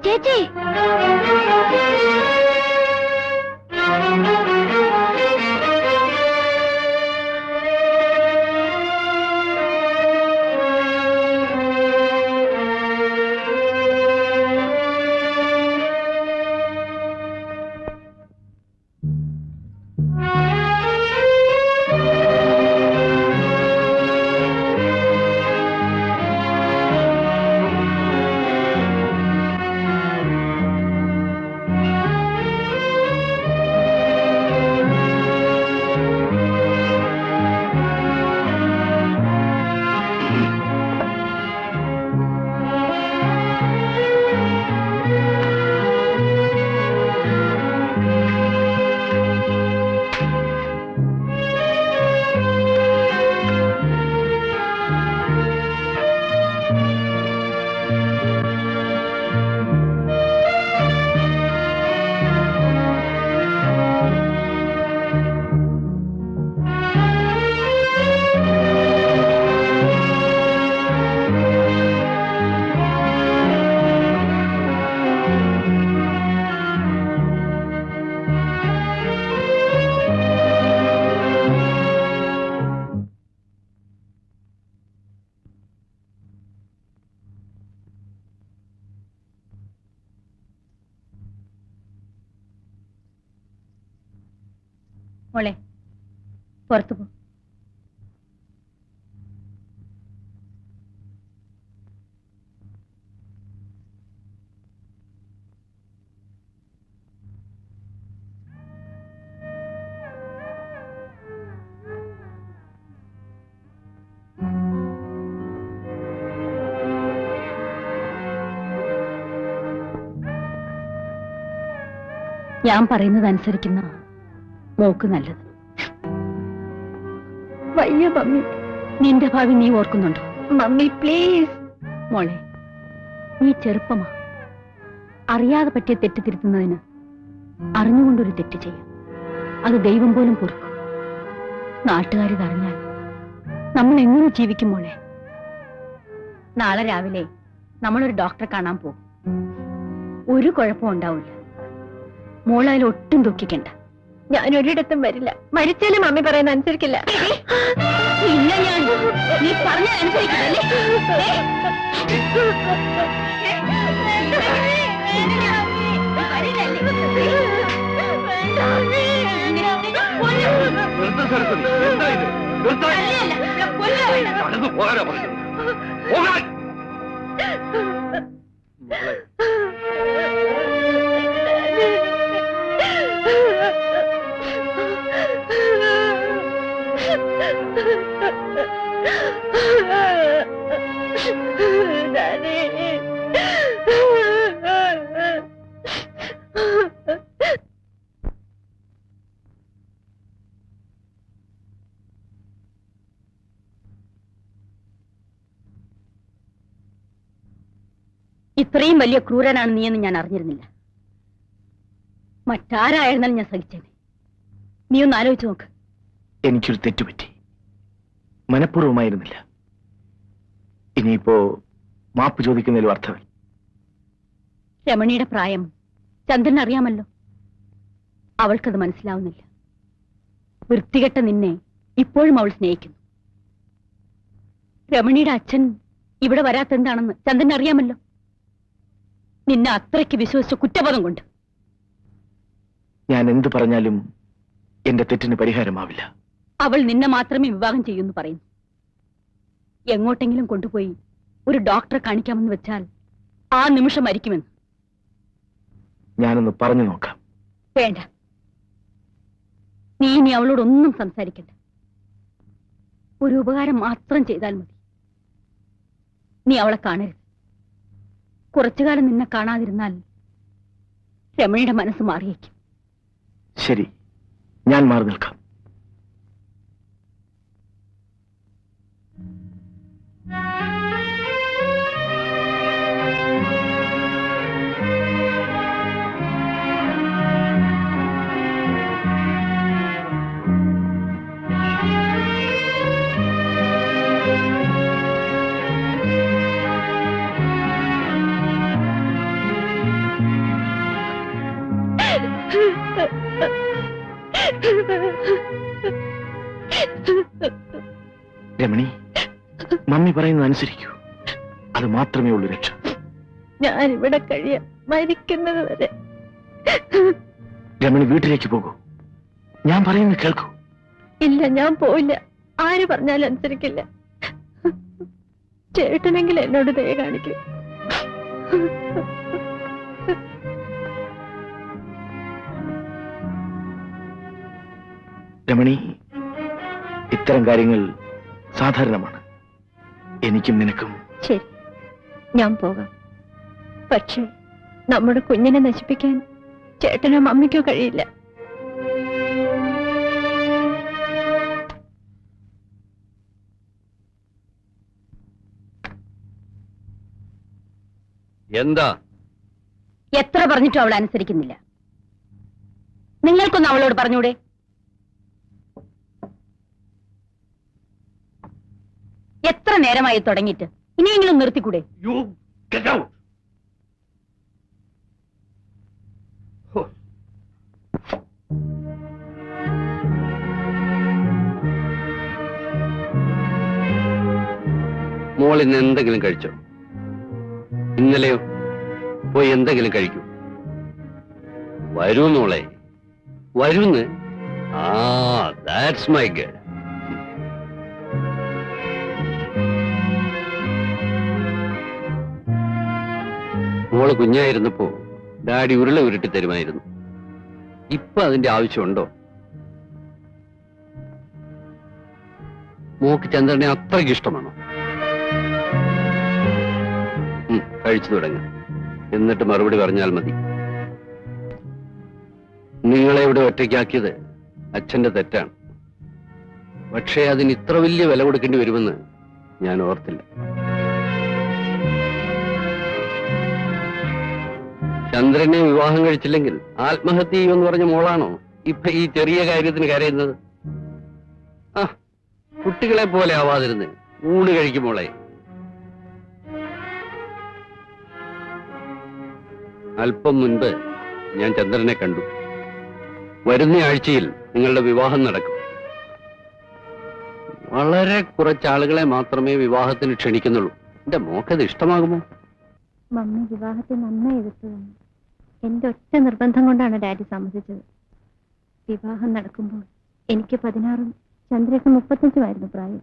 ചേച്ചി മോളെ പുറത്തു പോ. ഞാൻ പറയുന്നത് അനുസരിക്കുന്ന മോക്ക് നല്ലത്. വയ്യ മമ്മി. നിന്റെ ഭാവി നീ ഓർക്കുന്നുണ്ടോ? Mummy please. മോളെ നീ ചെറുപ്പമാ. അറിയാതെ പറ്റിയ തെറ്റ് തിരുത്തുന്നതിന് അറിഞ്ഞുകൊണ്ടൊരു തെറ്റ് ചെയ്യാം. അത് ദൈവം പോലും പൊറുക്കും. നാട്ടുകാരിതറിഞ്ഞാൽ നമ്മൾ എങ്ങനെ ജീവിക്കും മോളെ? നാളെ രാവിലെ നമ്മളൊരു ഡോക്ടറെ കാണാൻ പോകും. ഒരു കുഴപ്പവും ഉണ്ടാവില്ല. മോളതിൽ ഒട്ടും ദുഃഖിക്കണ്ട. ഞാൻ ഒരിടത്തും വരില്ല. മരിച്ചാലും മമ്മി പറയുന്ന അനുസരിക്കില്ല. ഇല്ല, ഞാൻ നീ പറഞ്ഞ അനുസരിക്കില്ലേ? ഇത്രയും വലിയ ക്രൂരനാണ് നീയെന്ന് ഞാൻ അറിഞ്ഞിരുന്നില്ല. മറ്റാരായിരുന്നാലും ഞാൻ സഹിച്ചേനെ. നീ ഒന്ന് ആലോചിച്ച് നോക്ക്. എനിക്കൊരു തെറ്റുപറ്റി. മനഃപൂർവ്വമായിരുന്നില്ല. ഇനിയിപ്പോ മാപ്പ് ചോദിക്കുന്നതിലും അർത്ഥമില്ല. രമണിയുടെ പ്രായം ചന്ദ്രൻ അറിയാമല്ലോ. അവൾക്കത് മനസ്സിലാവുന്നില്ല. വൃത്തികെട്ട നിന്നെ ഇപ്പോഴും അവൾ സ്നേഹിക്കുന്നു. രമണിയുടെ അച്ഛൻ ഇവിടെ വരാത്തെന്താണെന്ന് ചന്ദ്രൻ അറിയാമല്ലോ. നിന്നെ അത്രയ്ക്ക് വിശ്വസിച്ച കുറ്റബോധം കൊണ്ട്. ഞാൻ എന്ത് പറഞ്ഞാലും എന്റെ തെറ്റിന് പരിഹാരമാവില്ല. അവൾ നിന്നെ മാത്രമേ വിവാഹം ചെയ്യൂന്ന് പറയുന്നു. എങ്ങോട്ടെങ്കിലും കൊണ്ടുപോയി ഒരു ഡോക്ടറെ കാണിക്കാമെന്ന് വെച്ചാൽ ആ നിമിഷം മരിക്കുമെന്ന്. ഞാനൊന്ന് പറഞ്ഞു നോക്കാം. വേണ്ട, നീ ഇനി അവളോടൊന്നും സംസാരിക്കണ്ട. ഒരു ഉപകാരം മാത്രം ചെയ്താൽ മതി. നീ അവളെ കാണരുത്. കുറച്ചുകാലം നിന്നെ കാണാതിരുന്നാൽ രമണിയുടെ മനസ്സ് മാറിയേക്കും. ശരി, ഞാൻ മാറി നിൽക്കാം. രമണി, മമ്മി പറയുന്നത് അനുസരിക്കൂ. അത് മാത്രമേ ഉള്ളൂ രക്ഷ. ഞാൻ ഇവിടെ കഴിയാം, മരിക്കുന്നത് വരെ. രമണി, വീട്ടിലേക്ക് പോകൂ. ഞാൻ പറയുന്നത് കേൾക്കൂ. ഇല്ല, ഞാൻ പോയില്ല. ആര് പറഞ്ഞാലും അനുസരിക്കില്ല. ചേട്ടനെങ്കിൽ എന്നോട് ദയ കാണിക്കും. രമണി, ഇത്തരം കാര്യങ്ങൾ സാധാരണമാണ്. എനിക്കും നിനക്കും. ശരി, ഞാൻ പോകാം. പക്ഷേ നമ്മുടെ കുഞ്ഞിനെ നശിപ്പിക്കാൻ ചേട്ടനോ മമ്മിക്കോ കഴിയില്ല. എന്താ? എത്ര പറഞ്ഞിട്ടും അവൾ അനുസരിക്കുന്നില്ല. നിങ്ങൾക്കൊന്ന് അവളോട് പറഞ്ഞൂടെ? എത്ര നേരമായി തുടങ്ങിയിട്ട്? ഇനിയെങ്കിലും നിർത്തിക്കൂടെ? മോൾ ഇന്ന് എന്തെങ്കിലും കഴിച്ചോ? ഇന്നലെയോ? പോയി എന്തെങ്കിലും കഴിക്കൂ. വരൂ മോളെ, വരൂന്ന്. That's my girl. മോള് കുഞ്ഞായിരുന്നപ്പോ ഡാഡി ഉരുള ഉരുട്ടി തരുമായിരുന്നു. ഇപ്പൊ അതിന്റെ ആവശ്യമുണ്ടോ? മോക്ക് ചന്ദ്രനെ അത്രയ്ക്ക് ഇഷ്ടമാണോ? കഴിച്ചു തുടങ്ങും, എന്നിട്ട് മറുപടി പറഞ്ഞാൽ മതി. നിങ്ങളെ ഇവിടെ ഒറ്റയ്ക്കാക്കിയത് അച്ഛന്റെ തെറ്റാണ്. പക്ഷേ അതിന് ഇത്ര വലിയ വില കൊടുക്കേണ്ടി വരുമെന്ന് ഞാൻ ഓർത്തില്ല. ചന്ദ്രനെ വിവാഹം കഴിച്ചില്ലെങ്കിൽ ആത്മഹത്യ ചെയ്യുമെന്ന് പറഞ്ഞ മോളാണോ ഇപ്പൊ ഈ ചെറിയ കാര്യത്തിന് കരയുന്നത്? കുട്ടികളെ പോലെ ആവാതിരുന്ന് ഊണ് കഴിക്കും മോളെ. അല്പം മുൻപ് ഞാൻ ചന്ദ്രനെ കണ്ടു. വരുന്ന ആഴ്ചയിൽ നിങ്ങളുടെ വിവാഹം നടക്കും. വളരെ കുറച്ചാളുകളെ മാത്രമേ വിവാഹത്തിന് ക്ഷണിക്കുന്നുള്ളൂ. എന്റെ മോക്കത് ഇഷ്ടമാകുമോ? മമ്മി വിവാഹത്തെ നന്നായി എതിർത്തതാണ്. എന്റെ ഒറ്റ നിർബന്ധം കൊണ്ടാണ് ഡാഡി സമ്മതിച്ചത്. വിവാഹം നടക്കുമ്പോൾ എനിക്ക് 16ഉം ചന്ദ്രയ്ക്ക് 35ഉമായിരുന്നു പ്രായം.